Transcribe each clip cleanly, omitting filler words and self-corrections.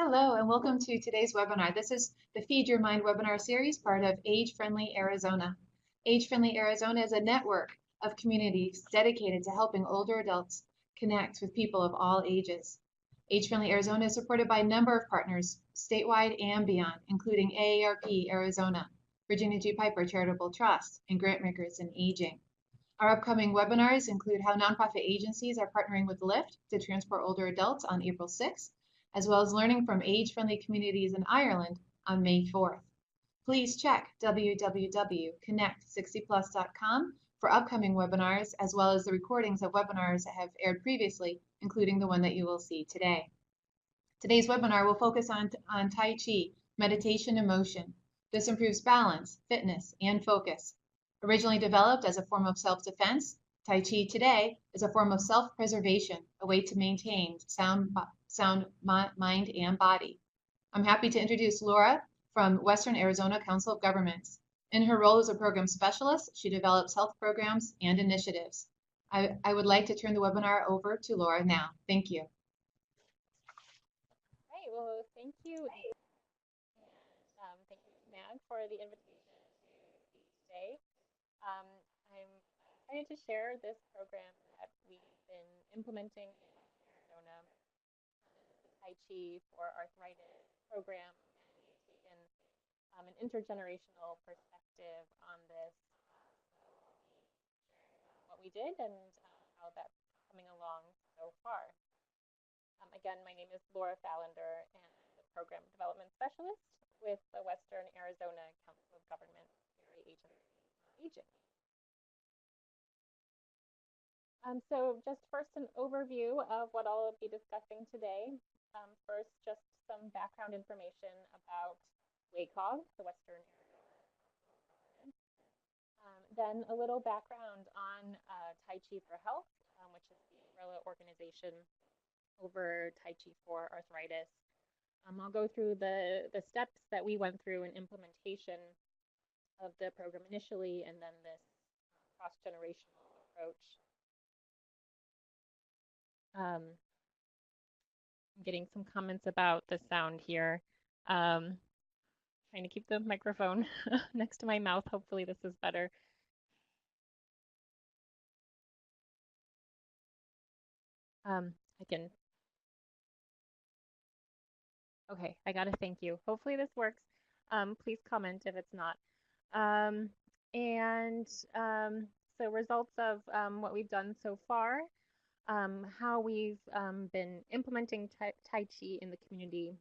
Hello, and welcome to today's webinar. This is the Feed Your Mind webinar series, part of Age Friendly Arizona. Age Friendly Arizona is a network of communities dedicated to helping older adults connect with people of all ages. Age Friendly Arizona is supported by a number of partners, statewide and beyond, including AARP Arizona, Virginia G. Piper Charitable Trust, and Grantmakers in Aging. Our upcoming webinars include how nonprofit agencies are partnering with Lyft to transport older adults on April 6th, as well as learning from age-friendly communities in Ireland on May 4th. Please check www.connect60plus.com for upcoming webinars, as well as the recordings of webinars that have aired previously, including the one that you will see today. Today's webinar will focus on Tai Chi, meditation and motion. This improves balance, fitness, and focus. Originally developed as a form of self-defense, Tai Chi today is a form of self-preservation, a way to maintain sound mind and body. I'm happy to introduce Laura from Western Arizona Council of Governments. In her role as a program specialist, she develops health programs and initiatives. I would like to turn the webinar over to Laura now. Thank you. Right, well, thank you. Thank you, Mag, for the invitation today. I'm excited to share this program that we've been implementing in Arizona, the Tai Chi for Arthritis program, and taken an intergenerational perspective on this, what we did and how that's coming along so far. Again, my name is Laura Fallender, and I'm the Program Development Specialist with the Western Arizona Council of Governments Area Agency on Aging. So just first an overview of what I'll be discussing today. First, just some background information about WACOG, the Western Arizona. Then a little background on Tai Chi for Health, which is the umbrella organization over Tai Chi for Arthritis. I'll go through the steps that we went through in implementation of the program initially, and then this cross-generational approach. I'm getting some comments about the sound here. Trying to keep the microphone next to my mouth. Hopefully this is better. I can. Okay, I got to thank you. Hopefully this works. Please comment if it's not. So results of what we've done so far, how we've been implementing Tai Chi in the community.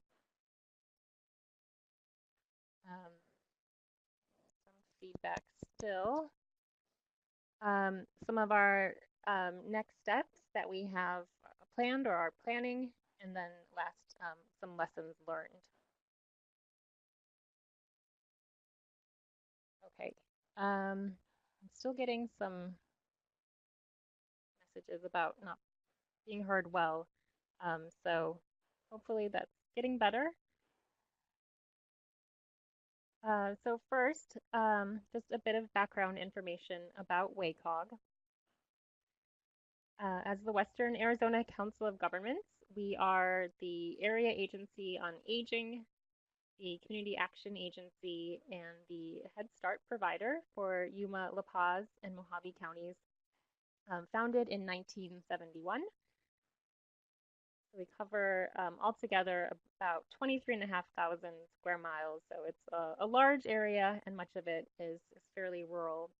Some feedback still. Some of our next steps that we have planned or are planning, and then last, some lessons learned. Okay, I'm still getting some messages about not being heard well, so hopefully that's getting better. So first, just a bit of background information about WACOG. As the Western Arizona Council of Governments, we are the area agency on aging, the community action agency, and the Head Start provider for Yuma, La Paz, and Mojave counties, founded in 1971. So we cover altogether about 23,500 square miles. So it's a large area, and much of it is fairly rural.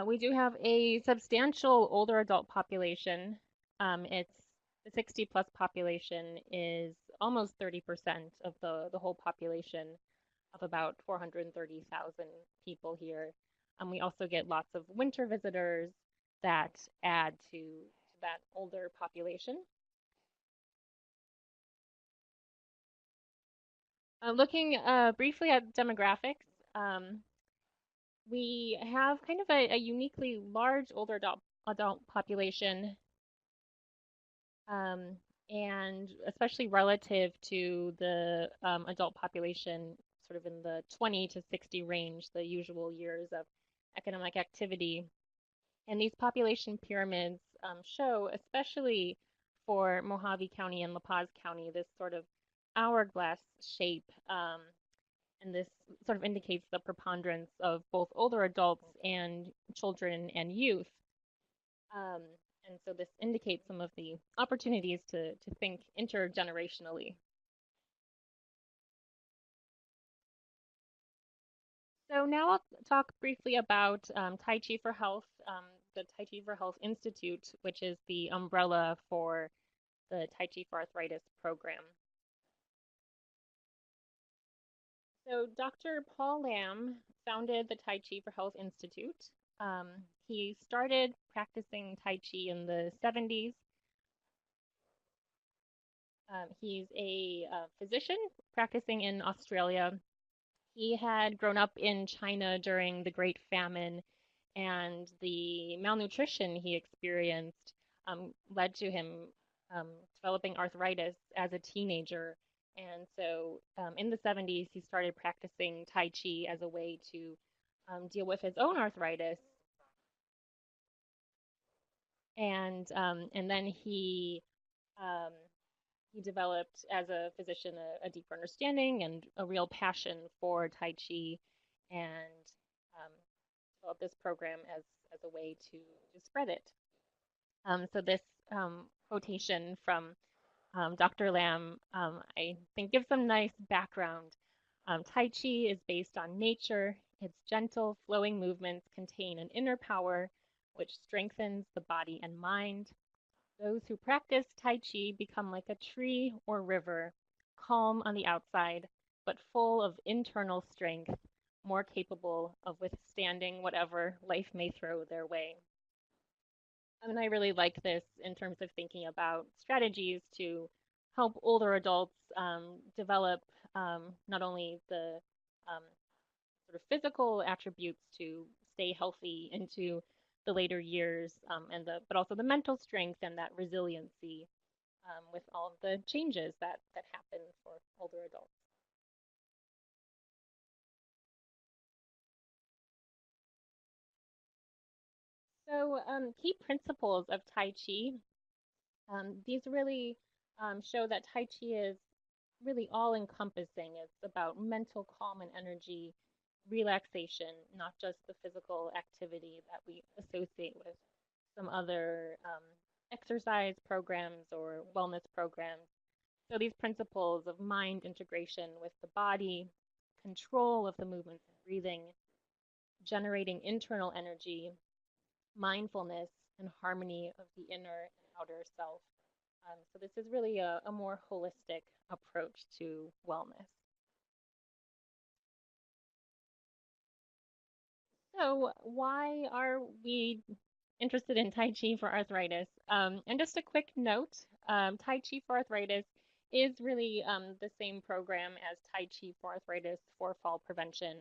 We do have a substantial older adult population. It's the 60 plus population is almost 30% of the whole population of about 430,000 people here. We also get lots of winter visitors that add to that older population. Looking briefly at demographics, we have kind of a uniquely large older adult population, and especially relative to the adult population sort of in the 20 to 60 range, the usual years of economic activity. And these population pyramids show, especially for Mojave County and La Paz County, this sort of hourglass shape. And this sort of indicates the preponderance of both older adults and children and youth. Um, and so this indicates some of the opportunities to think intergenerationally. So now I'll talk briefly about Tai Chi for Health, the Tai Chi for Health Institute, which is the umbrella for the Tai Chi for Arthritis program. So Dr. Paul Lam founded the Tai Chi for Health Institute. He started practicing Tai Chi in the 70s. He's a physician practicing in Australia. He had grown up in China during the Great Famine, and the malnutrition he experienced led to him developing arthritis as a teenager. And so in the 70s, he started practicing Tai Chi as a way to deal with his own arthritis. And then um, he developed as a physician a deeper understanding and a real passion for Tai Chi, and um, developed this program as a way to spread it. So this quotation from Dr. Lam, I think gives some nice background. Tai Chi is based on nature. Its gentle, flowing movements contain an inner power which strengthens the body and mind. Those who practice Tai Chi become like a tree or river, calm on the outside, but full of internal strength, more capable of withstanding whatever life may throw their way. And I really like this in terms of thinking about strategies to help older adults develop not only the sort of physical attributes to stay healthy into the later years, but also the mental strength and that resiliency with all of the changes that happen for older adults. So key principles of Tai Chi. These really show that Tai Chi is really all encompassing. It's about mental calm and energy, relaxation, not just the physical activity that we associate with some other exercise programs or wellness programs. So these principles of mind integration with the body, control of the movements and breathing, generating internal energy, mindfulness, and harmony of the inner and outer self. So this is really a more holistic approach to wellness. So why are we interested in Tai Chi for arthritis? And just a quick note, Tai Chi for arthritis is really the same program as Tai Chi for arthritis for fall prevention.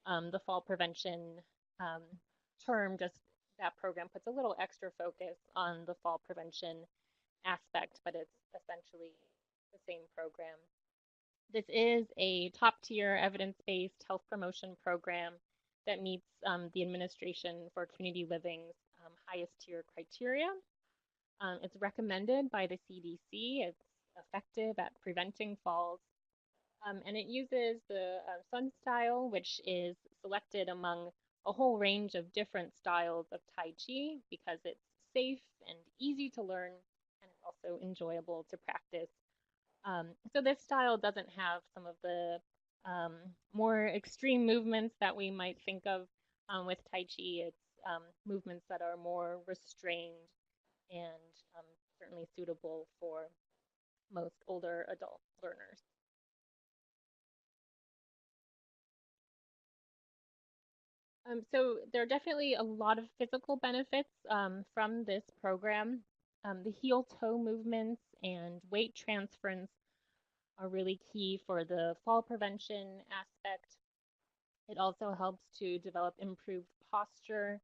The fall prevention um, term, just that program puts a little extra focus on the fall prevention aspect, but it's essentially the same program. This is a top tier evidence based health promotion program that meets the Administration for Community Living's highest tier criteria. It's recommended by the CDC. It's effective at preventing falls. And it uses the Sun style, which is selected among a whole range of different styles of Tai Chi because it's safe and easy to learn, and it's also enjoyable to practice. So this style doesn't have some of the more extreme movements that we might think of with Tai Chi. It's movements that are more restrained and certainly suitable for most older adult learners. So there are definitely a lot of physical benefits from this program. The heel toe movements and weight transference are really key for the fall prevention aspect. It also helps to develop improved posture.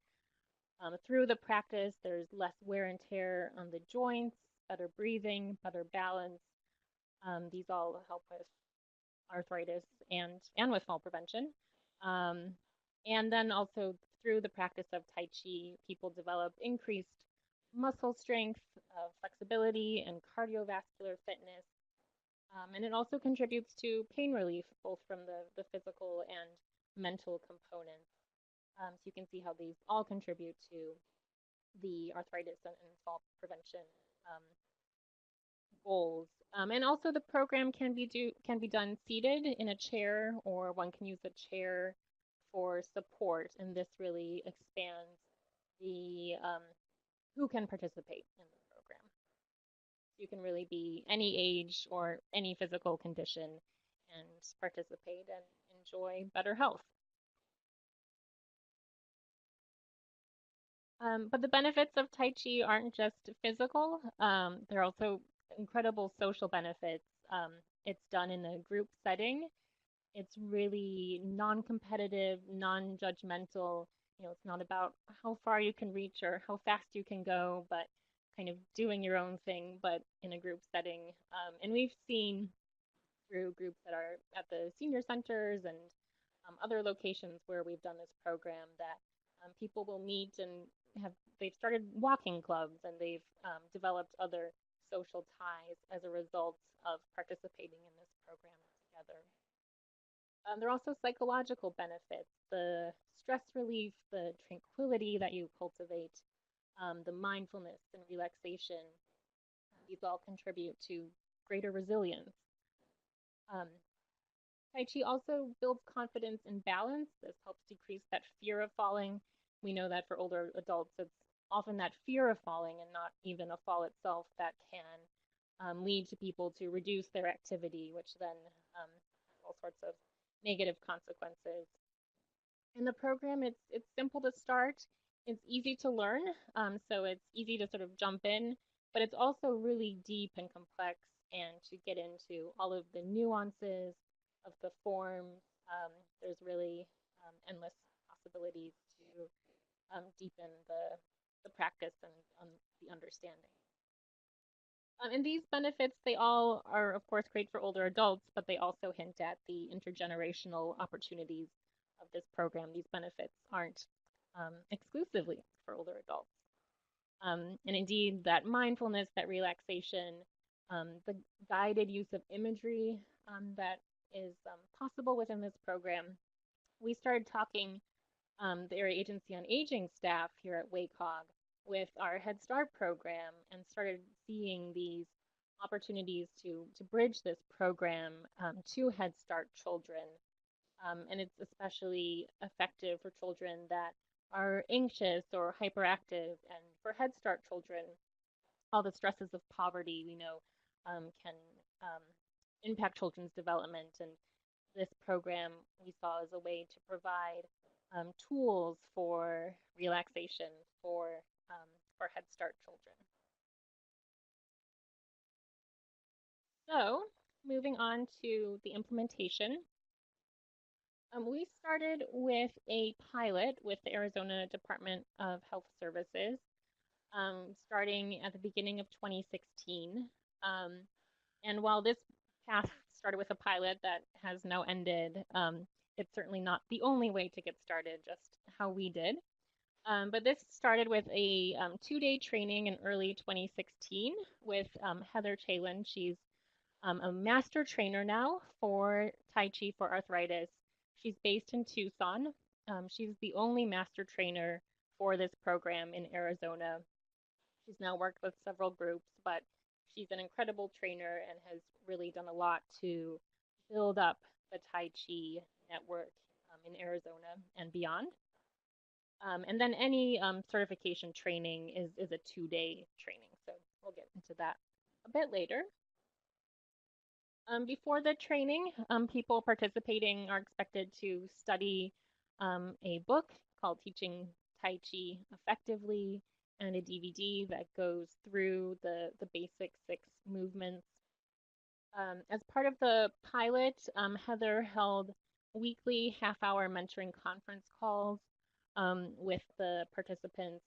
Through the practice, there's less wear and tear on the joints, better breathing, better balance. These all help with arthritis and with fall prevention. Um, and then also through the practice of Tai Chi, people develop increased muscle strength, of flexibility and cardiovascular fitness. And it also contributes to pain relief, both from the physical and mental components. So you can see how these all contribute to the arthritis and fall prevention um, goals. And also the program can be done seated in a chair, or one can use a chair for support, and this really expands the who can participate in the program. You can really be any age or any physical condition and participate and enjoy better health. But the benefits of Tai Chi aren't just physical, there are also incredible social benefits. It's done in a group setting. It's really non-competitive, non-judgmental. It's not about how far you can reach or how fast you can go, but kind of doing your own thing, but in a group setting. And we've seen through groups that are at the senior centers and other locations where we've done this program that people will meet and they've started walking clubs, and they've developed other social ties as a result of participating in this program together. There are also psychological benefits, the stress relief, the tranquility that you cultivate, the mindfulness and relaxation. These all contribute to greater resilience. Um, Tai Chi also builds confidence and balance. This helps decrease that fear of falling. We know that for older adults, it's often that fear of falling and not even a fall itself that can lead to people to reduce their activity, which then has all sorts of negative consequences. In the program, it's simple to start. It's easy to learn, so it's easy to sort of jump in, but it's also really deep and complex, and to get into all of the nuances of the forms, there's really endless possibilities to deepen the practice and the understanding. And these benefits, they all are, of course, great for older adults, but they also hint at the intergenerational opportunities of this program. These benefits aren't exclusively for older adults. And indeed, that mindfulness, that relaxation, the guided use of imagery that is possible within this program. We started talking, the Area Agency on Aging staff here at WACOG, with our Head Start program, and started seeing these opportunities to bridge this program to Head Start children. And it's especially effective for children that are anxious or hyperactive. And for Head Start children, all the stresses of poverty we know can impact children's development. And this program we saw as a way to provide tools for relaxation for Head Start children. So moving on to the implementation. We started with a pilot with the Arizona Department of Health Services, starting at the beginning of 2016. And while this path started with a pilot that has now ended, it's certainly not the only way to get started, just how we did. But this started with a 2-day training in early 2016 with Heather Chalin. She's a master trainer now for Tai Chi for arthritis. She's based in Tucson. She's the only master trainer for this program in Arizona. She's now worked with several groups, but she's an incredible trainer and has really done a lot to build up the Tai Chi network in Arizona and beyond. And then any certification training is a 2-day training. So we'll get into that a bit later. Before the training, people participating are expected to study a book called Teaching Tai Chi Effectively, and a DVD that goes through the basic 6 movements. As part of the pilot, Heather held weekly half-hour mentoring conference calls with the participants.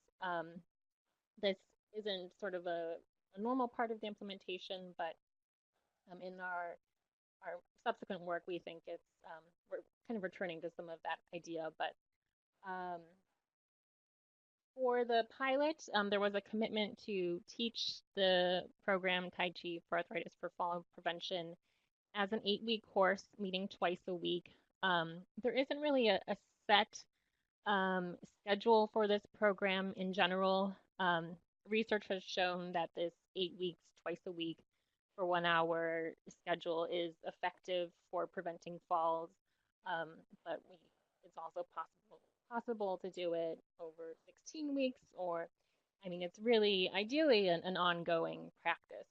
This isn't sort of a normal part of the implementation, but in our subsequent work, we think it's we're kind of returning to some of that idea. But For the pilot, there was a commitment to teach the program Tai Chi for Arthritis for Fall Prevention as an 8-week course, meeting twice a week. There isn't really a set schedule for this program in general. Research has shown that this 8 weeks, twice a week, for 1 hour schedule is effective for preventing falls, but it's also possible to do it over 16 weeks, or I mean, it's really ideally an ongoing practice.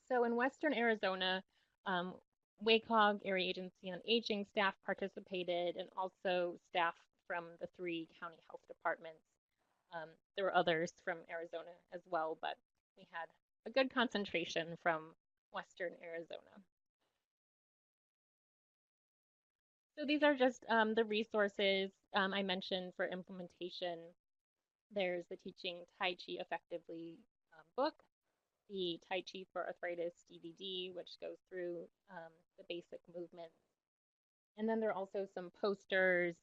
So in Western Arizona, um, WACOG, Area Agency on Aging staff participated, and also staff from the 3 county health departments. There were others from Arizona as well, but we had a good concentration from Western Arizona. So these are just the resources I mentioned for implementation. There's the Teaching Tai Chi Effectively book, the Tai Chi for Arthritis DVD, which goes through the basic movements. And then there are also some posters.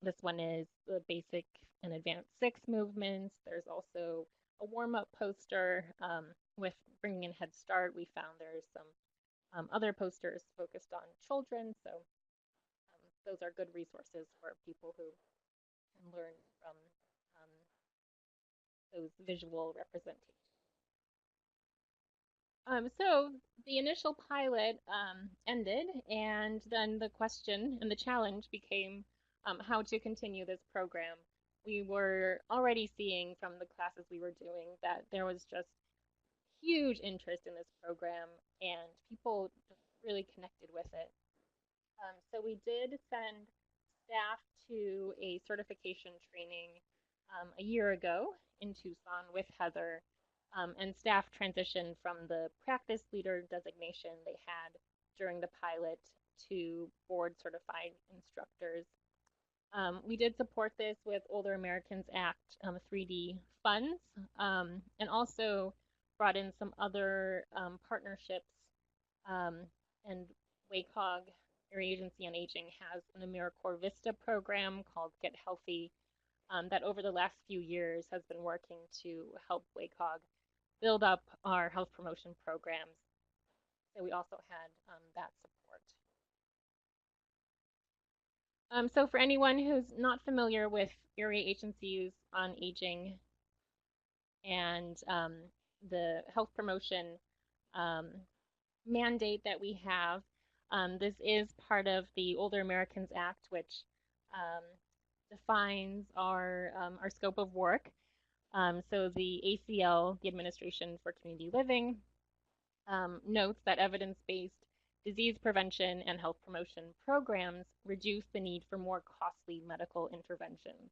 This one is the basic and advanced 6 movements. There's also a warm-up poster with bringing in Head Start. We found there's some other posters focused on children. So those are good resources for people who can learn from those visual representations. So the initial pilot ended, and then the question and the challenge became how to continue this program. We were already seeing from the classes we were doing that there was just huge interest in this program, and people just really connected with it. So we did send staff to a certification training a year ago in Tucson with Heather, and staff transitioned from the practice leader designation they had during the pilot to board certified instructors. We did support this with Older Americans Act 3D funds, and also brought in some other partnerships. And WACOG, Area Agency on Aging, has an AmeriCorps Vista program called Get Healthy that over the last few years has been working to help WACOG build up our health promotion programs. So we also had that support. So for anyone who's not familiar with area agencies on aging and the health promotion mandate that we have, this is part of the Older Americans Act, which defines our scope of work. So the ACL, the Administration for Community Living, notes that evidence-based disease prevention and health promotion programs reduce the need for more costly medical interventions.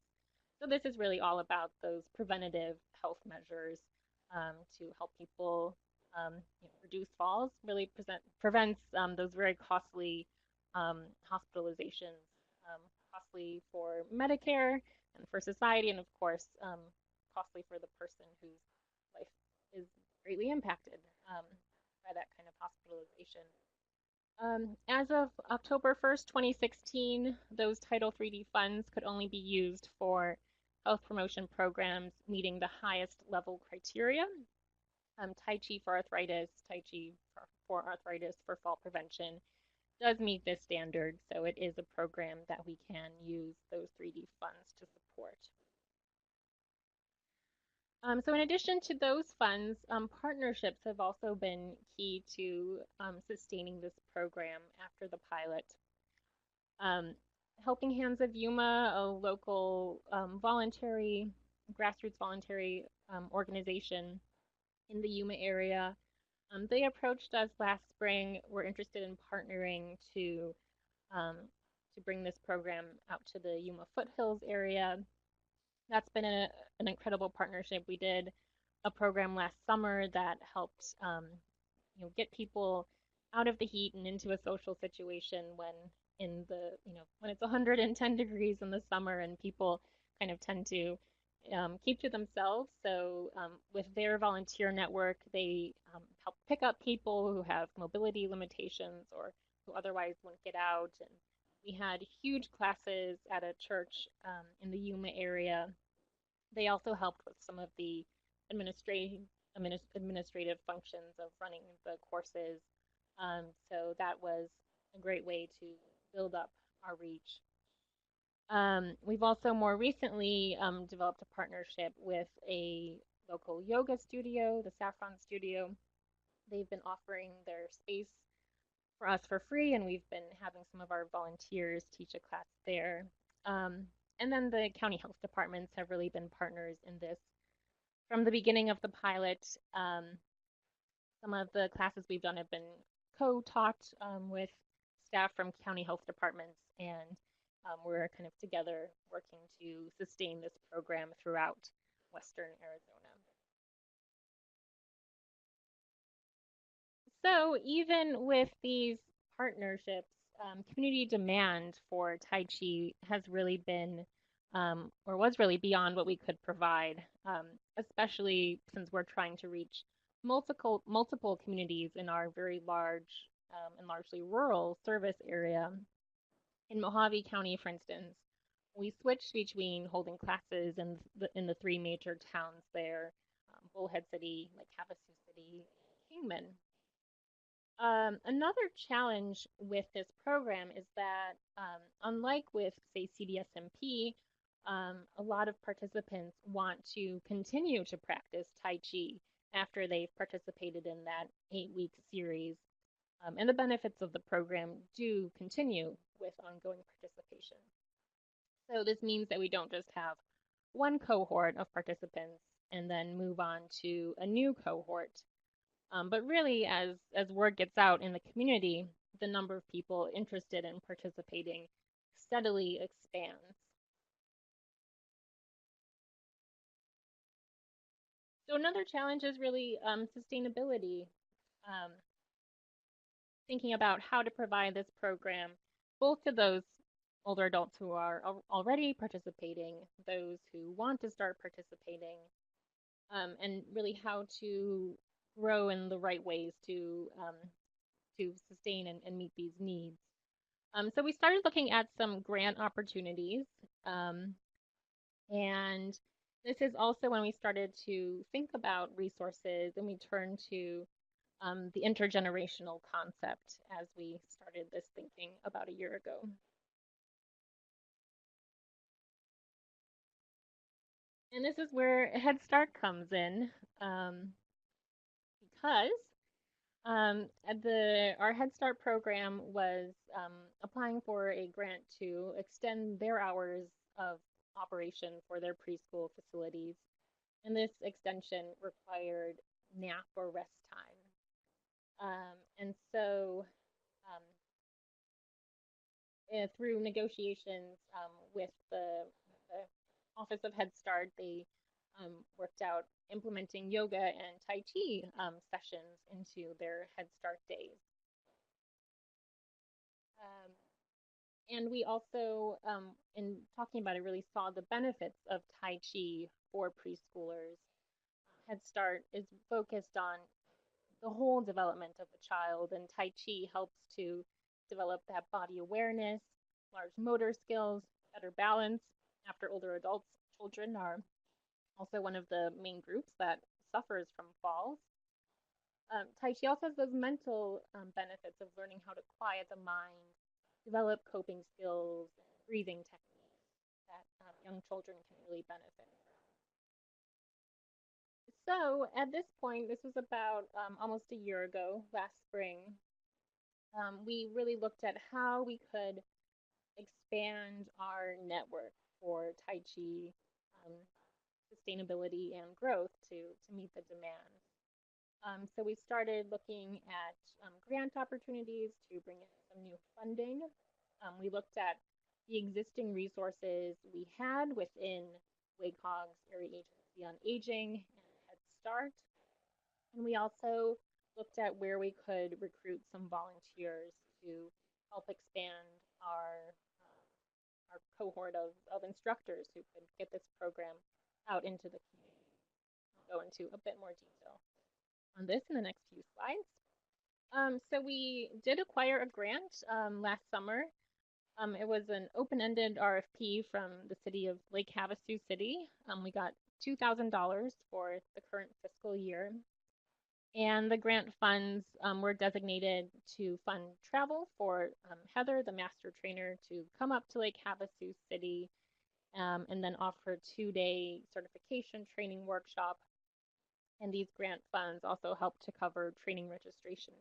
So this is really all about those preventative health measures to help people reduce falls, really prevents those very costly hospitalizations, costly for Medicare and for society, and of course, costly for the person whose life is greatly impacted by that kind of hospitalization. As of October 1st, 2016, those Title 3D funds could only be used for health promotion programs meeting the highest level criteria. Tai Chi for Arthritis, Tai Chi for Arthritis for Fall Prevention does meet this standard, so it is a program that we can use those 3D funds to support. So in addition to those funds, partnerships have also been key to sustaining this program after the pilot. Helping Hands of Yuma, a local grassroots voluntary organization in the Yuma area, they approached us last spring. We're interested in partnering to bring this program out to the Yuma foothills area. That's been an incredible partnership. We did a program last summer that helped get people out of the heat and into a social situation when it's 110 degrees in the summer and people kind of tend to keep to themselves. So with their volunteer network, they help pick up people who have mobility limitations or who otherwise wouldn't get out. And we had huge classes at a church in the Yuma area They also helped with some of the administrative administrative functions of running the courses. So that was a great way to build up our reach. We've also more recently developed a partnership with a local yoga studio, the Saffron Studio. They've been offering their space for us for free, and we've been having some of our volunteers teach a class there. Um, and then the county health departments have really been partners in this from the beginning of the pilot. Some of the classes we've done have been co-taught with staff from county health departments, and we're kind of together working to sustain this program throughout Western Arizona. So even with these partnerships, community demand for Tai Chi has really been, or was really beyond what we could provide, especially since we're trying to reach multiple communities in our very large and largely rural service area. In Mojave County, for instance, we switched between holding classes in the three major towns there, Bullhead City, like Havasu City, Kingman. Another challenge with this program is that, unlike with, say, CDSMP, a lot of participants want to continue to practice Tai Chi after they've participated in that 8-week series. And the benefits of the program do continue with ongoing participation. So this means that we don't just have one cohort of participants and then move on to a new cohort. But really, as word gets out in the community, the number of people interested in participating steadily expands. So another challenge is really sustainability. Um, Thinking about how to provide this program both to those older adults who are already participating, those who want to start participating, and really how to grow in the right ways to sustain and meet these needs. So we started looking at some grant opportunities, um, and this is also when we started to think about resources, and we turned to the intergenerational concept as we started this thinking about a year ago. And this is where Head Start comes in, because our Head Start program was applying for a grant to extend their hours of operation for their preschool facilities. And this extension required nap or rest time. And so um, through negotiations with the Office of Head Start, they worked out implementing yoga and Tai Chi sessions into their Head Start days. Um, and we also, in talking about it, really saw the benefits of Tai Chi for preschoolers. Head Start is focused on the whole development of the child, and Tai Chi helps to develop that body awareness, large motor skills, better balance. After older adults, children are also one of the main groups that suffers from falls. Tai Chi also has those mental benefits of learning how to quiet the mind, develop coping skills, and breathing techniques that young children can really benefit from. So at this point, this was about almost a year ago, last spring, we really looked at how we could expand our network for Tai Chi um, sustainability and growth to meet the demand. So we started looking at grant opportunities to bring in some new funding. We looked at the existing resources we had within WACOG's Area Agency on Aging and Head Start. And we also looked at where we could recruit some volunteers to help expand our cohort of instructors who could get this program out into the community. I'll go into a bit more detail on this in the next few slides. So we did acquire a grant last summer It was an open-ended RFP from the city of Lake Havasu City. We got $2,000 for the current fiscal year. And the grant funds were designated to fund travel for Heather, the master trainer, to come up to Lake Havasu City and then offer a 2-day certification training workshop. And these grant funds also help to cover training registration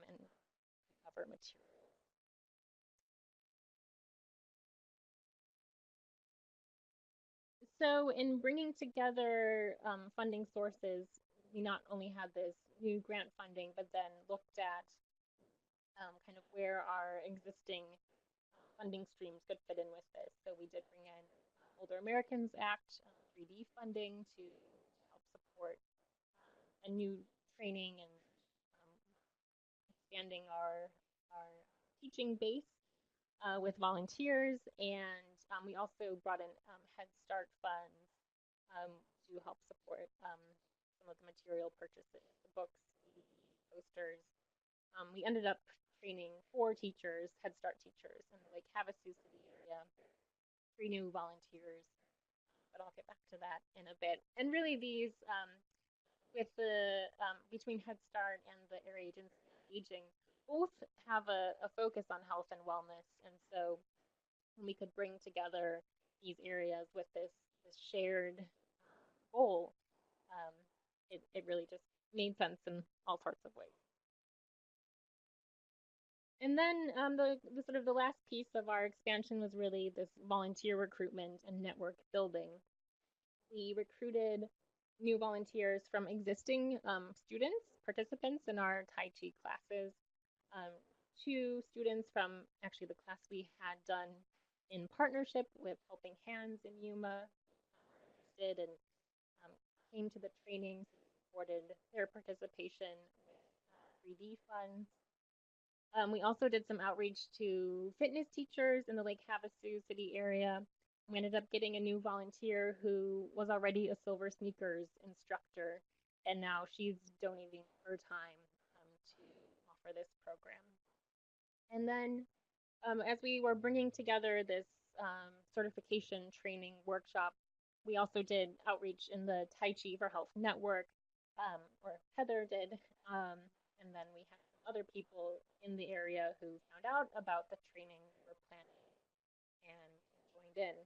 and cover materials. So in bringing together funding sources, we not only had this new grant funding, but then looked at kind of where our existing funding streams could fit in with this. So we did bring in Older Americans Act 3D funding to help support a new training and expanding our teaching base with volunteers. And we also brought in Head Start funds to help support some of the material purchases, the books, posters. We ended up training 4 teachers, Head Start teachers in the Lake Havasu City area, 3 new volunteers, but I'll get back to that in a bit. And really these, with the, between Head Start and the Area Agency on Aging, both have a focus on health and wellness. And so when we could bring together these areas with this shared goal, it really just made sense in all sorts of ways. And then the sort of the last piece of our expansion was really this volunteer recruitment and network building. We recruited new volunteers from existing students, participants in our Tai Chi classes, 2 students from actually the class we had done in partnership with Helping Hands in Yuma, interested and came to the training, supported their participation with 3D funds. We also did some outreach to fitness teachers in the Lake Havasu City area. We ended up getting a new volunteer who was already a Silver Sneakers instructor, and now she's donating her time to offer this program. And then as we were bringing together this certification training workshop, we also did outreach in the Tai Chi for Health network, or Heather did, and then we had other people in the area who found out about the training we were planning and joined in.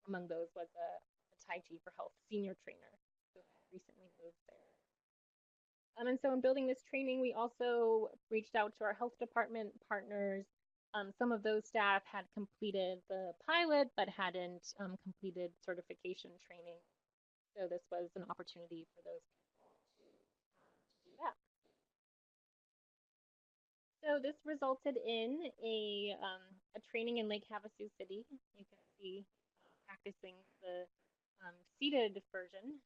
Among those was a Tai Chi for Health senior trainer who recently moved there. And so in building this training, we also reached out to our health department partners. Some of those staff had completed the pilot but hadn't completed certification training. So this was an opportunity for those people to do that. So this resulted in a training in Lake Havasu City. You can see practicing the seated version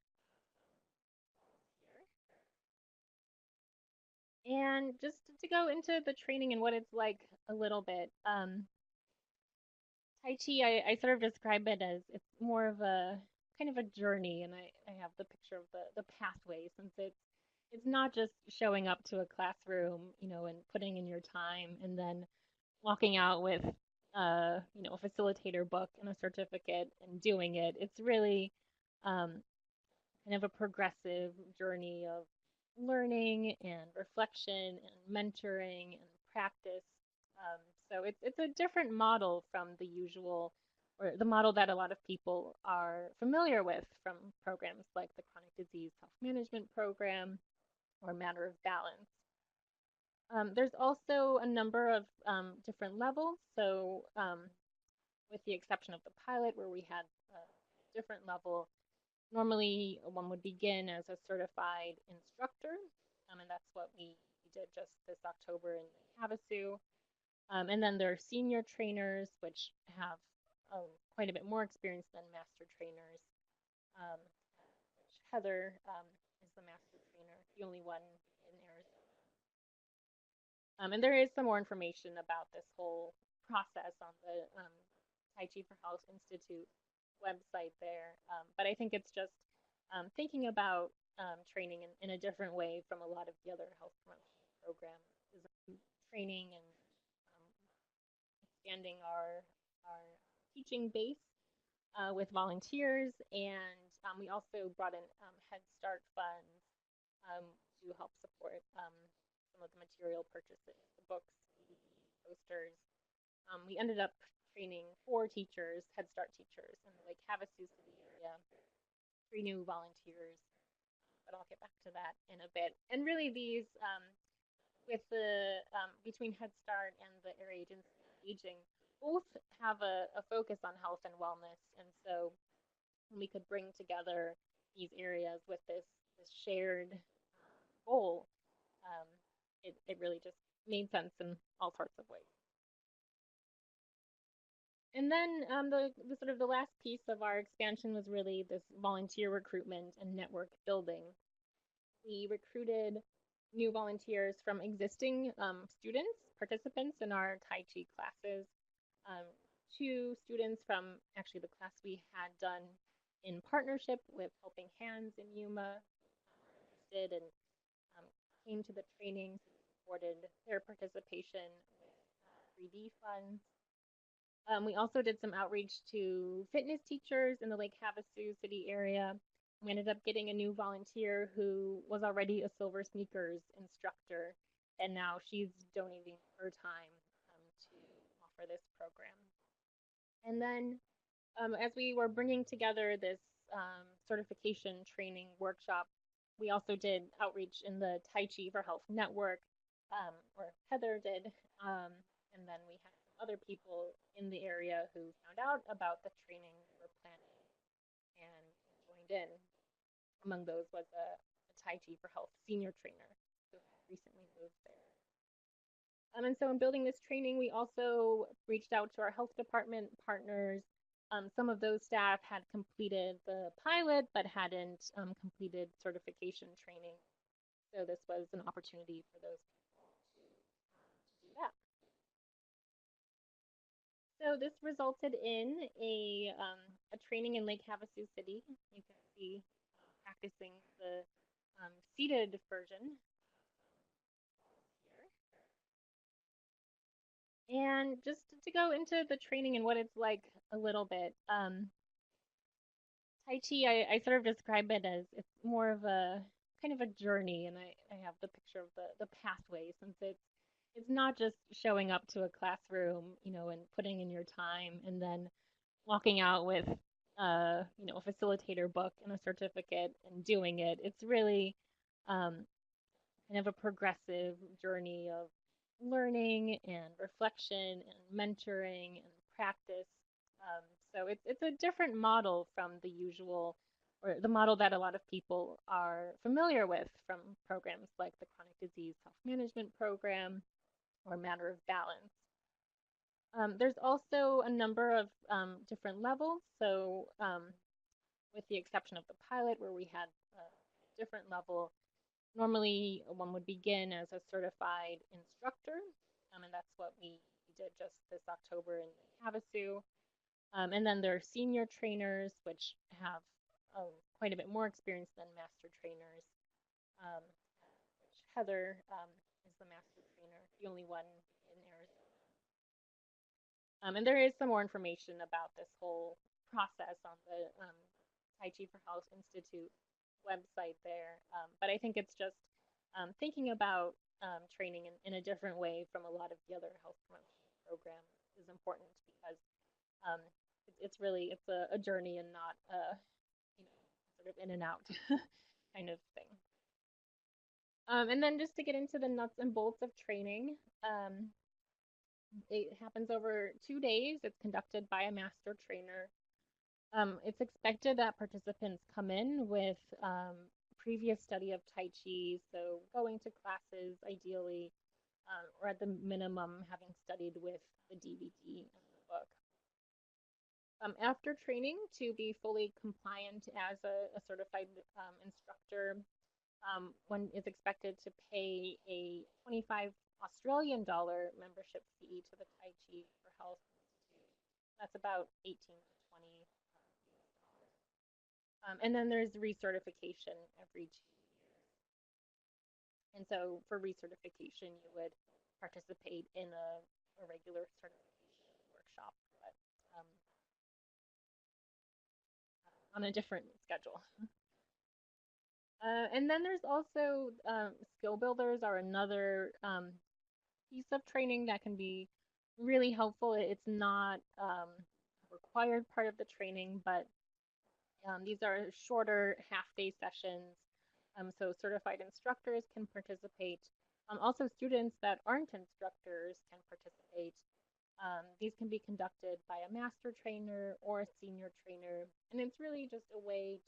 here. And just to go into the training and what it's like a little bit, Tai Chi, I sort of describe it as it's more of a kind of a journey, and I have the picture of the pathway, since it's not just showing up to a classroom, and putting in your time and then walking out with a facilitator book and a certificate and doing it. It's really kind of a progressive journey of learning and reflection and mentoring and practice. So it's a different model from the usual, or the model that a lot of people are familiar with from programs like the Chronic Disease Self-Management Program or Matter of Balance. There's also a number of different levels. So with the exception of the pilot where we had a different level, normally one would begin as a certified instructor. And that's what we did just this October in Havasu. And then there are senior trainers, which have quite a bit more experience than master trainers. Which Heather is the master trainer, the only one in Arizona. And there is some more information about this whole process on the Tai Chi for Health Institute website there. But I think it's just thinking about training in a different way from a lot of the other health promotion programs. Is training and expanding our teaching base with volunteers, and we also brought in Head Start funds um, to help support some of the material purchases, the books, posters. We ended up training 4 teachers, Head Start teachers, in the Lake Havasu City area, 3 new volunteers, but I'll get back to that in a bit. And really, these with the between Head Start and the area agency aging, both have a focus on health and wellness, and so when we could bring together these areas with this shared goal, um, it really just made sense in all sorts of ways. And then the sort of the last piece of our expansion was really this volunteer recruitment and network building. We recruited new volunteers from existing students, participants in our Tai Chi classes, um, 2 students from actually the class we had done in partnership with Helping Hands in Yuma, interested and um, came to the trainings, supported their participation with 3D funds. We also did some outreach to fitness teachers in the Lake Havasu City area. We ended up getting a new volunteer who was already a Silver Sneakers instructor, and now she's donating her time to offer this program. And then, as we were bringing together this certification training workshop, we also did outreach in the Tai Chi for Health network, or Heather did, and then we had some other people in the area who found out about the training we were planning and joined in. Among those was a Tai Chi for Health senior trainer who recently moved there. And so in building this training, we also reached out to our health department partners. Some of those staff had completed the pilot but hadn't completed certification training. So this was an opportunity for those people to do that. So this resulted in a training in Lake Havasu City. You can see practicing the seated version here. And just to go into the training and what it's like a little bit, Tai Chi, I sort of describe it as it's more of a kind of a journey, and I have the picture of the pathway, since it's not just showing up to a classroom, and putting in your time and then walking out with a facilitator book and a certificate and doing it. It's really kind of a progressive journey of learning and reflection and mentoring and practice. So it's a different model from the usual, or the model that a lot of people are familiar with from programs like the Chronic Disease Self Management Program or Matter of Balance. There's also a number of different levels. So, with the exception of the pilot, where we had a different level, normally one would begin as a certified instructor, and that's what we did just this October in Havasu. And then there are senior trainers, which have quite a bit more experience than master trainers. Which Heather is the master trainer, the only one in Arizona. And there is some more information about this whole process on the Tai Chi for Health Institute website there. But I think it's just thinking about training in a different way from a lot of the other health promotion programs is important, because it's really a journey and not a sort of in and out kind of thing. And then just to get into the nuts and bolts of training, it happens over 2 days. It's conducted by a master trainer. It's expected that participants come in with previous study of Tai Chi, so going to classes ideally, or at the minimum having studied with the DVD and the book. After training to be fully compliant as a certified instructor, one is expected to pay a 25 Australian dollar membership fee to the Tai Chi for Health Institute. That's about 18 to 20 US dollars. And then there's recertification every 2 years. And so for recertification, you would participate in a regular certification um, on a different schedule. And then there's also skill builders are another piece of training that can be really helpful. It's not a required part of the training, but these are shorter half-day sessions. So certified instructors can participate. Also, students that aren't instructors can participate. These can be conducted by a master trainer or a senior trainer, and it's really just a way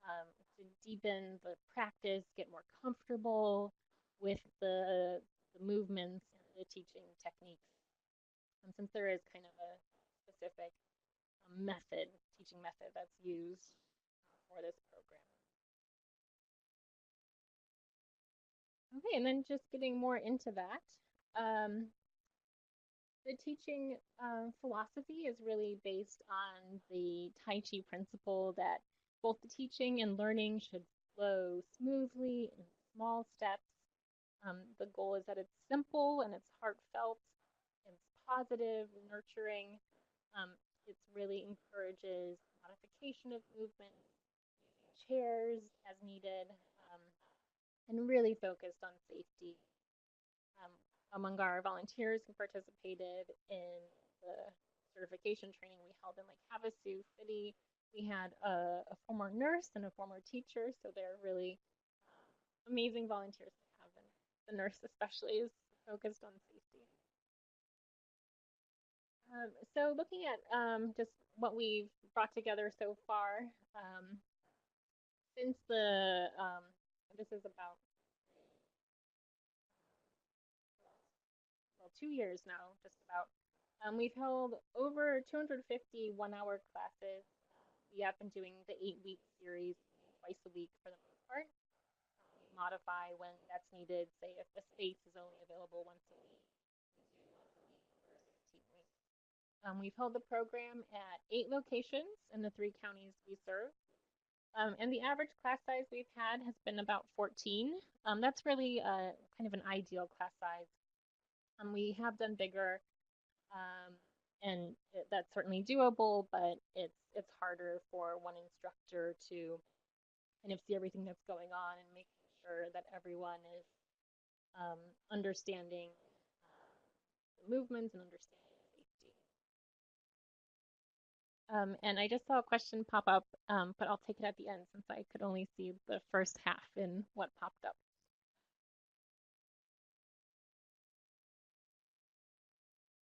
um, to deepen the practice, get more comfortable with the movements and the teaching techniques. Since there is kind of a specific method, teaching method that's used for this program. Okay, and then just getting more into that. Um, the teaching philosophy is really based on the Tai Chi principle that both the teaching and learning should flow smoothly in small steps. The goal is that it's simple and it's heartfelt, and it's positive, nurturing. Um, it really encourages modification of movement, using chairs as needed, um, and really focused on safety. Um, among our volunteers who participated in the certification training we held in Lake Havasu City, we had a former nurse and a former teacher, so they're really amazing volunteers to have, and the nurse especially is focused on safety. So looking at just what we've brought together so far, since this is about, well, 2 years now, just about, we've held over 250 one-hour classes. We have been doing the 8-week series twice a week for the most part. We modify when that's needed, say if the space is only available once a week, we do once a week for 16 weeks. We've held the program at 8 locations in the 3 counties we serve. And the average class size we've had has been about 14. That's really kind of an ideal class size. We have done bigger, um, and that's certainly doable, but it's harder for one instructor to kind of see everything that's going on and making sure that everyone is understanding the movements and understanding safety. And I just saw a question pop up, but I'll take it at the end since I could only see the first half in what popped up.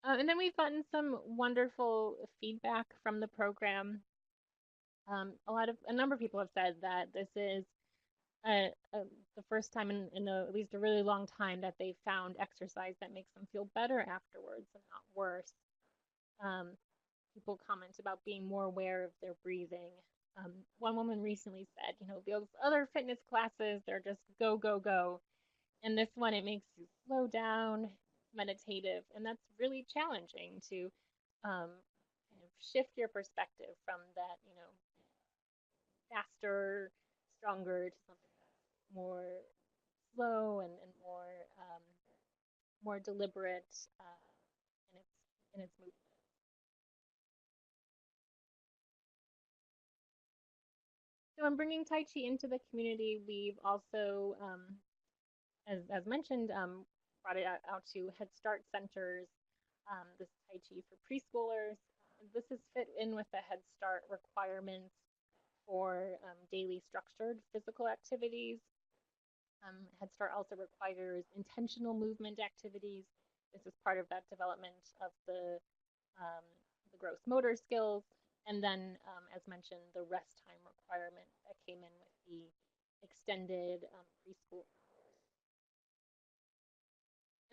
And then we've gotten some wonderful feedback from the program. A number of people have said that this is the first time in at least a really long time that they've found exercise that makes them feel better afterwards and not worse. Um, People comment about being more aware of their breathing. One woman recently said, those other fitness classes, they're just go, go, go. And this one, it makes you slow down, meditative, and that's really challenging to kind of shift your perspective from that, faster, stronger to something that's more slow and more deliberate in its movement. So in bringing Tai Chi into the community, we've also, as mentioned, brought it out to Head Start centers. This Tai Chi for preschoolers. This is fit in with the Head Start requirements for daily structured physical activities. Head Start also requires intentional movement activities. This is part of that development of the gross motor skills. And then, as mentioned, the rest time requirement that came in with the extended preschool.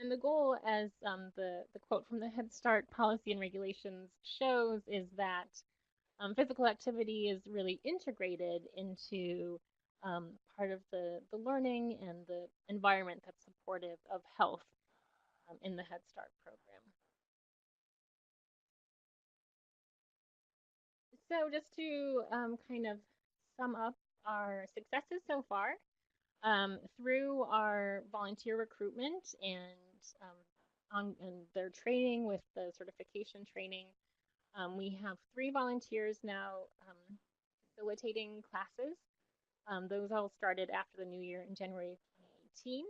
And the goal, as the quote from the Head Start policy and regulations shows, is that physical activity is really integrated into part of the learning and the environment that's supportive of health in the Head Start program. So just to kind of sum up our successes so far, through our volunteer recruitment and their training with the certification training, We have 3 volunteers now facilitating classes. Those all started after the new year in January 2018.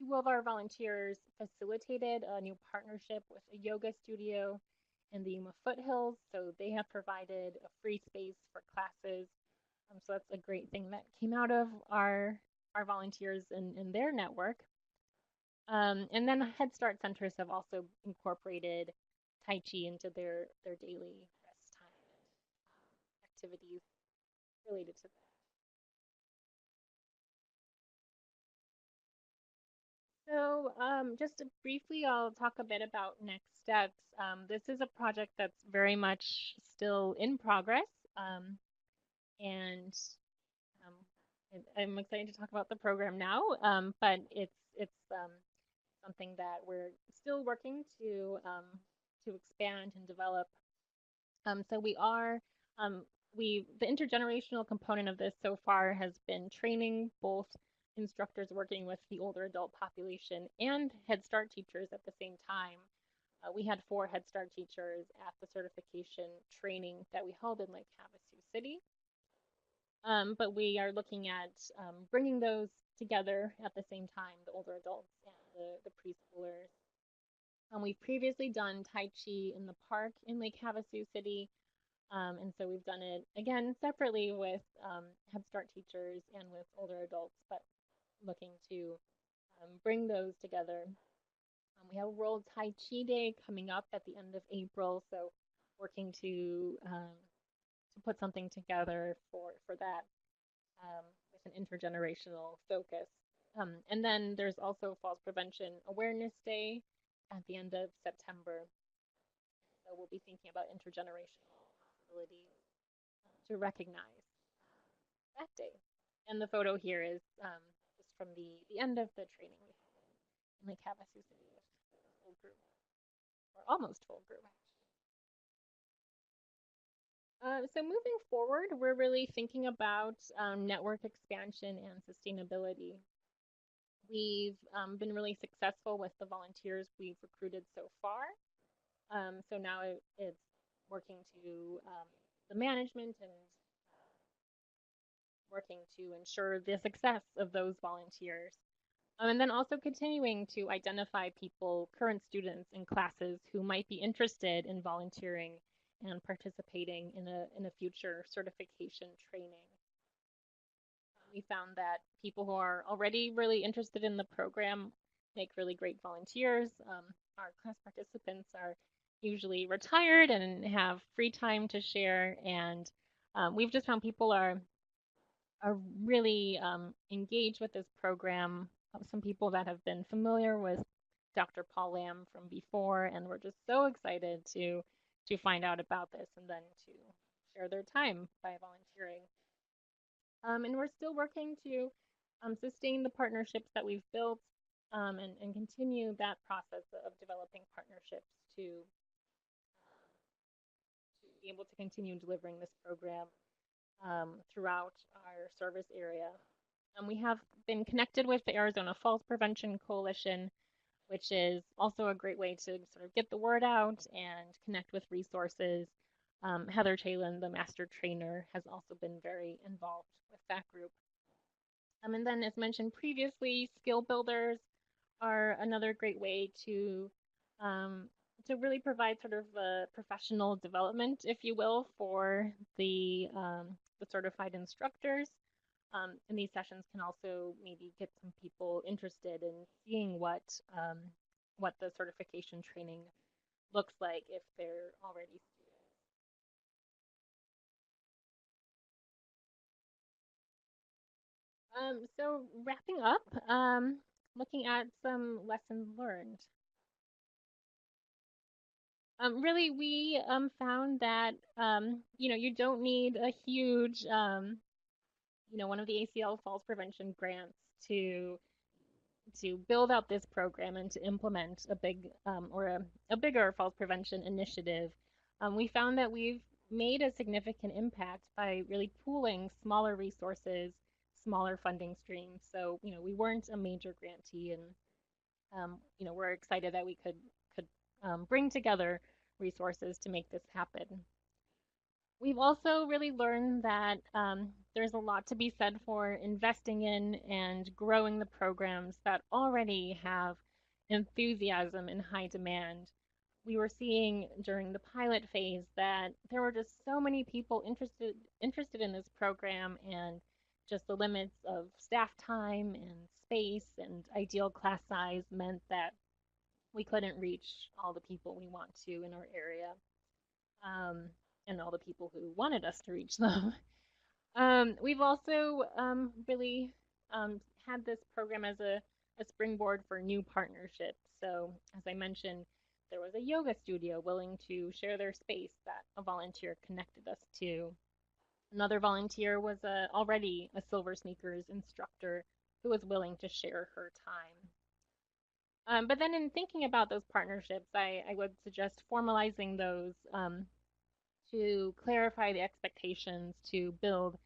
2 of our volunteers facilitated a new partnership with a yoga studio in the Yuma foothills, so they have provided a free space for classes. So that's a great thing that came out of our volunteers and their network. And then Head Start centers have also incorporated Tai Chi into their daily rest time and activities related to that. So, just briefly, I'll talk a bit about next steps. This is a project that's very much still in progress, and um, I'm excited to talk about the program now. But it's something that we're still working to expand and develop. So we are the intergenerational component of this so far has been training both instructors working with the older adult population and Head Start teachers at the same time. We had 4 Head Start teachers at the certification training that we held in Lake Havasu City. But we are looking at bringing those together at the same time, the older adults and the preschoolers. We've previously done Tai Chi in the park in Lake Havasu City. And so we've done it again separately with Head Start teachers and with older adults, but looking to bring those together. We have World Tai Chi Day coming up at the end of April, so working to put something together for that with an intergenerational focus. And then there's also Falls Prevention Awareness Day at the end of September. So we'll be thinking about intergenerational possibilities to recognize that day. And the photo here is just from the end of the training we had in Lake Havasu City with a full group, or almost full group. So moving forward, we're really thinking about network expansion and sustainability. We've been really successful with the volunteers we've recruited so far. So now it's working to the management and working to ensure the success of those volunteers. And then also continuing to identify people, current students in classes who might be interested in volunteering and participating in a future certification training. We found that people who are already really interested in the program make really great volunteers. Our class participants are usually retired and have free time to share, and we've just found people are really engaged with this program. Some people that have been familiar with Dr. Paul Lamb from before, and we're just so excited to find out about this and then to share their time by volunteering. And we're still working to sustain the partnerships that we've built and continue that process of developing partnerships to be able to continue delivering this program throughout our service area. We have been connected with the Arizona Falls Prevention Coalition, which is also a great way to sort of get the word out and connect with resources. Heather Chalin, the master trainer, has also been very involved with that group. And then, as mentioned previously, skill builders are another great way to really provide sort of a professional development, if you will, for the certified instructors. And these sessions can also maybe get some people interested in seeing what the certification training looks like if they're already students. So wrapping up, looking at some lessons learned. Really, we found that you don't need a huge one of the ACL falls prevention grants to build out this program and to implement a big or a bigger falls prevention initiative. We found that we've made a significant impact by really pooling smaller resources, smaller funding streams. So we weren't a major grantee, and we're excited that we could bring together resources to make this happen. We've also really learned that there's a lot to be said for investing in and growing the programs that already have enthusiasm and high demand. We were seeing during the pilot phase that there were just so many people interested in this program, and just the limits of staff time and space and ideal class size meant that we couldn't reach all the people we want to in our area, um, and all the people who wanted us to reach them. We've also really had this program as a springboard for new partnerships. So, as I mentioned, there was a yoga studio willing to share their space that a volunteer connected us to. Another volunteer was already a Silver Sneakers instructor who was willing to share her time. But then, in thinking about those partnerships, I would suggest formalizing those to clarify the expectations, to build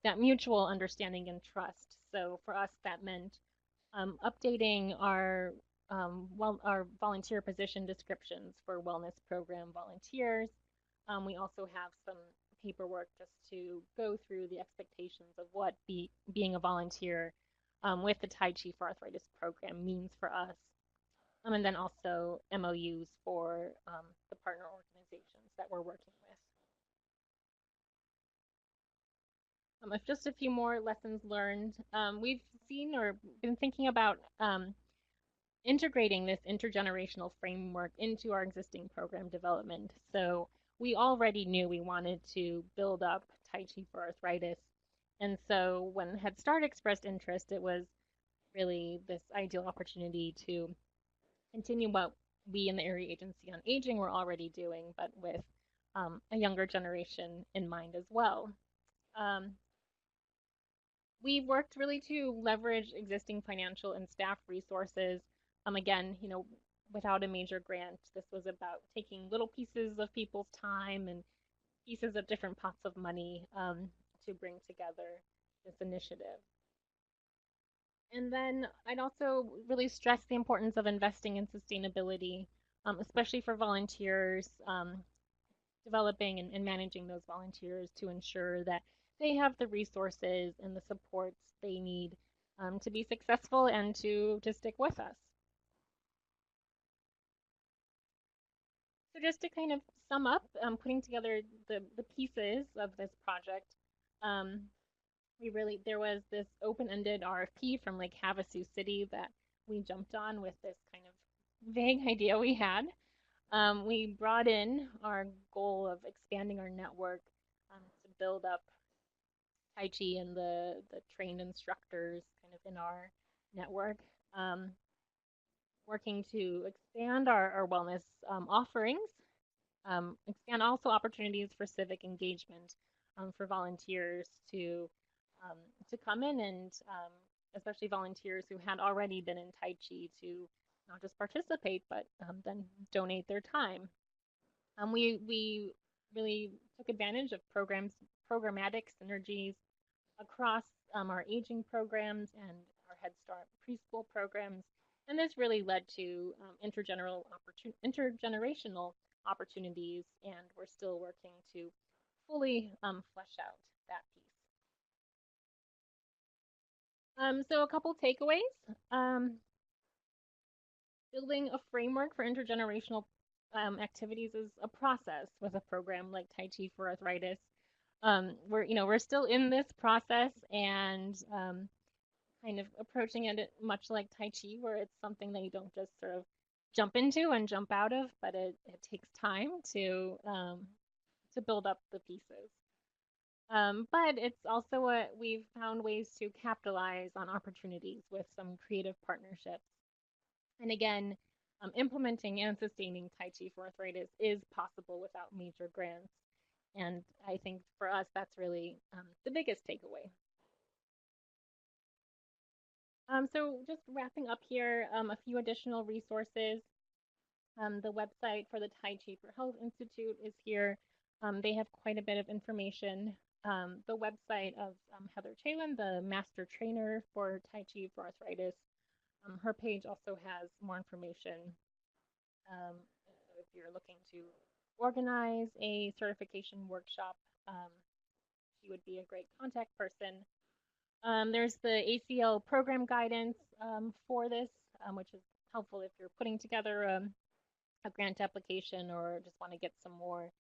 that mutual understanding and trust. So for us, that meant updating our volunteer position descriptions for wellness program volunteers. We also have some paperwork just to go through the expectations of what being a volunteer with the Tai Chi for Arthritis program means for us. And then also MOUs for the partner organizations that we're working with. Just a few more lessons learned. We've seen or been thinking about integrating this intergenerational framework into our existing program development. So we already knew we wanted to build up Tai Chi for arthritis. And so when Head Start expressed interest, it was really this ideal opportunity to continue what we in the Area Agency on Aging were already doing, but with a younger generation in mind as well. We worked really to leverage existing financial and staff resources. Again, without a major grant, this was about taking little pieces of people's time and pieces of different pots of money to bring together this initiative. And then I'd also really stress the importance of investing in sustainability, especially for volunteers, developing and managing those volunteers to ensure that they have the resources and the supports they need to be successful and to stick with us. So just to kind of sum up, putting together the pieces of this project, there was this open-ended RFP from Lake Havasu City that we jumped on with this kind of vague idea we had. We brought in our goal of expanding our network to build up Tai Chi and the trained instructors kind of in our network, working to expand our wellness offerings, expand also opportunities for civic engagement for volunteers to come in and especially volunteers who had already been in Tai Chi to not just participate, but then donate their time. We really took advantage of programmatic synergies across our aging programs and our Head Start preschool programs. And this really led to intergenerational opportunities, and we're still working to fully flesh out that piece. So a couple takeaways. Building a framework for intergenerational activities is a process with a program like Tai Chi for Arthritis. We're still in this process and kind of approaching it much like Tai Chi, where it's something that you don't just sort of jump into and jump out of, but it takes time to build up the pieces. But it's also we've found ways to capitalize on opportunities with some creative partnerships. And again, implementing and sustaining Tai Chi for arthritis is possible without major grants. And I think for us, that's really the biggest takeaway. So just wrapping up here, a few additional resources. The website for the Tai Chi for Health Institute is here. They have quite a bit of information. The website of Heather Chalin, the master trainer for Tai Chi for arthritis. Her page also has more information if you're looking to organize a certification workshop, she would be a great contact person. There's the ACL program guidance for this, which is helpful if you're putting together a grant application or just want to get some more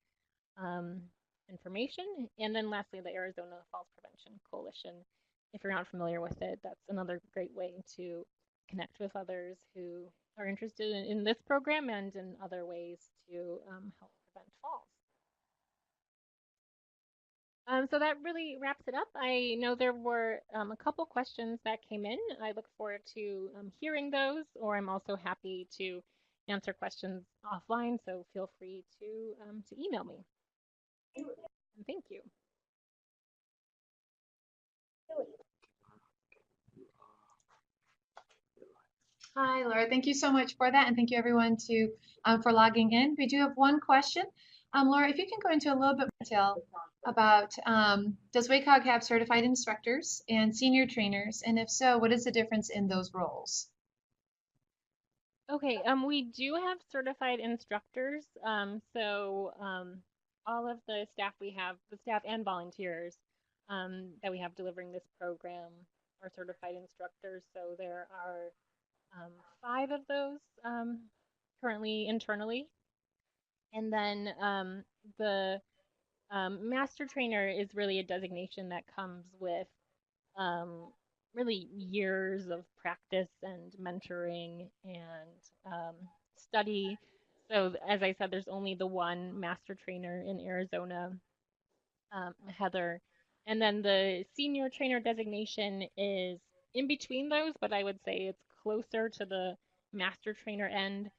um, information. And then lastly, the Arizona Falls Prevention Coalition. If you're not familiar with it, that's another great way to connect with others who are interested in this program and in other ways to help prevent falls. So that really wraps it up. I know there were a couple questions that came in. I look forward to hearing those, or I'm also happy to answer questions offline. So feel free to email me. And thank you. Hi, Laura. Thank you so much for that, and thank you everyone for logging in. We do have one question. Laura, if you can go into a little bit more detail about does WCOG have certified instructors and senior trainers, and if so, what is the difference in those roles? Okay, we do have certified instructors. All of the staff we have, the staff and volunteers that we have delivering this program are certified instructors. So there are 5 of those currently internally. And then the master trainer is really a designation that comes with um, really years of practice and mentoring and study. So, as I said, there's only the one master trainer in Arizona, Heather. And then the senior trainer designation is in between those, but I would say it's closer to the master trainer end.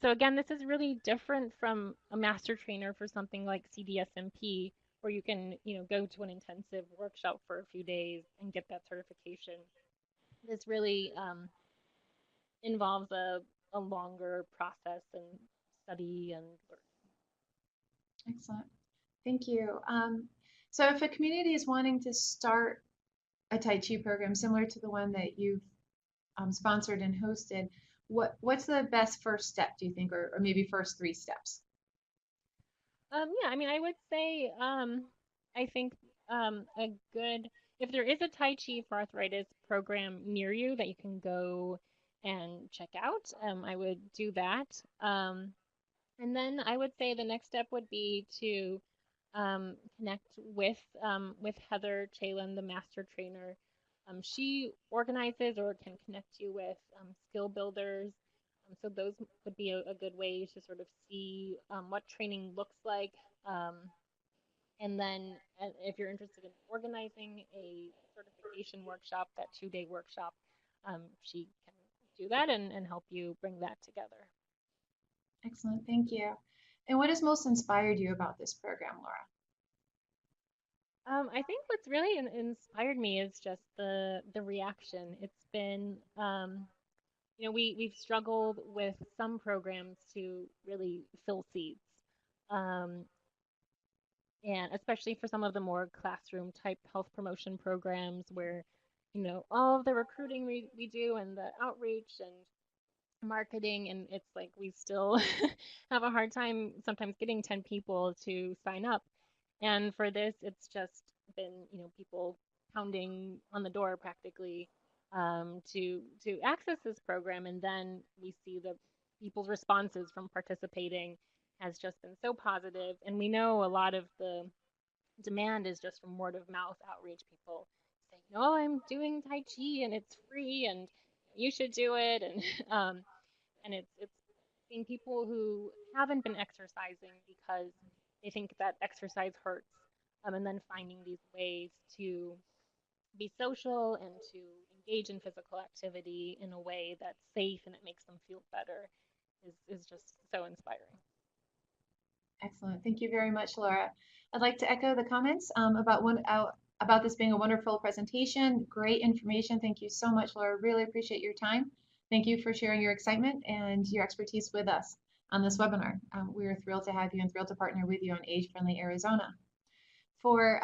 So again, this is really different from a master trainer for something like CDSMP, where you can, go to an intensive workshop for a few days and get that certification. This really involves a longer process and study and learning. Excellent. Thank you. So if a community is wanting to start a Tai Chi program similar to the one that you've sponsored and hosted, what's the best first step, do you think, or maybe first 3 steps? Yeah, I mean, I would say, I think if there is a Tai Chi for arthritis program near you that you can go and check out, I would do that. And then I would say the next step would be to connect with Heather Chalin, the master trainer. She organizes or can connect you with skill builders. So those would be a good way to sort of see what training looks like. And then if you're interested in organizing a certification workshop, that 2-day workshop, she can do that and help you bring that together. Excellent, thank you. And what has most inspired you about this program, Laura? I think what's really inspired me is just the reaction. It's been, we've struggled with some programs to really fill seats, um, and especially for some of the more classroom type health promotion programs where, all of the recruiting we do and the outreach and marketing, and it's like we still have a hard time sometimes getting 10 people to sign up. And for this, it's just been, people pounding on the door practically to access this program. And then we see the people's responses from participating has just been so positive. And we know a lot of the demand is just from word of mouth outreach. People saying, "Oh, I'm doing Tai Chi and it's free and you should do it." And it's seeing people who haven't been exercising because they think that exercise hurts, and then finding these ways to be social and to engage in physical activity in a way that's safe and it makes them feel better is just so inspiring. Excellent. Thank you very much, Laura. I'd like to echo the comments about this being a wonderful presentation. Great information. Thank you so much, Laura. Really appreciate your time. Thank you for sharing your excitement and your expertise with us on this webinar. We are thrilled to have you and thrilled to partner with you on Age-Friendly Arizona. For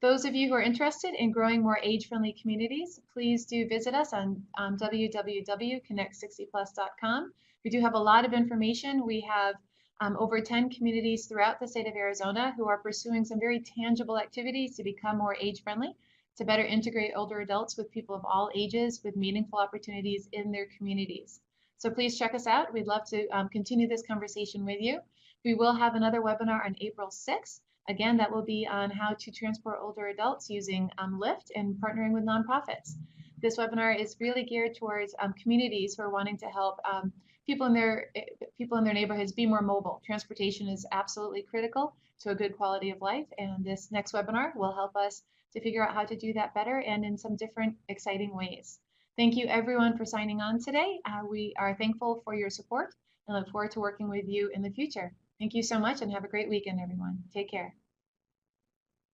those of you who are interested in growing more age-friendly communities, please do visit us on www.connect60plus.com. We do have a lot of information. We have over 10 communities throughout the state of Arizona who are pursuing some very tangible activities to become more age-friendly, to better integrate older adults with people of all ages with meaningful opportunities in their communities. So please check us out. We'd love to continue this conversation with you. We will have another webinar on April 6th. Again, that will be on how to transport older adults using Lyft and partnering with nonprofits. This webinar is really geared towards communities who are wanting to help people in their neighborhoods be more mobile. Transportation is absolutely critical to a good quality of life, and this next webinar will help us to figure out how to do that better and in some different exciting ways. Thank you everyone for signing on today. We are thankful for your support and look forward to working with you in the future. Thank you so much and have a great weekend, everyone. Take care.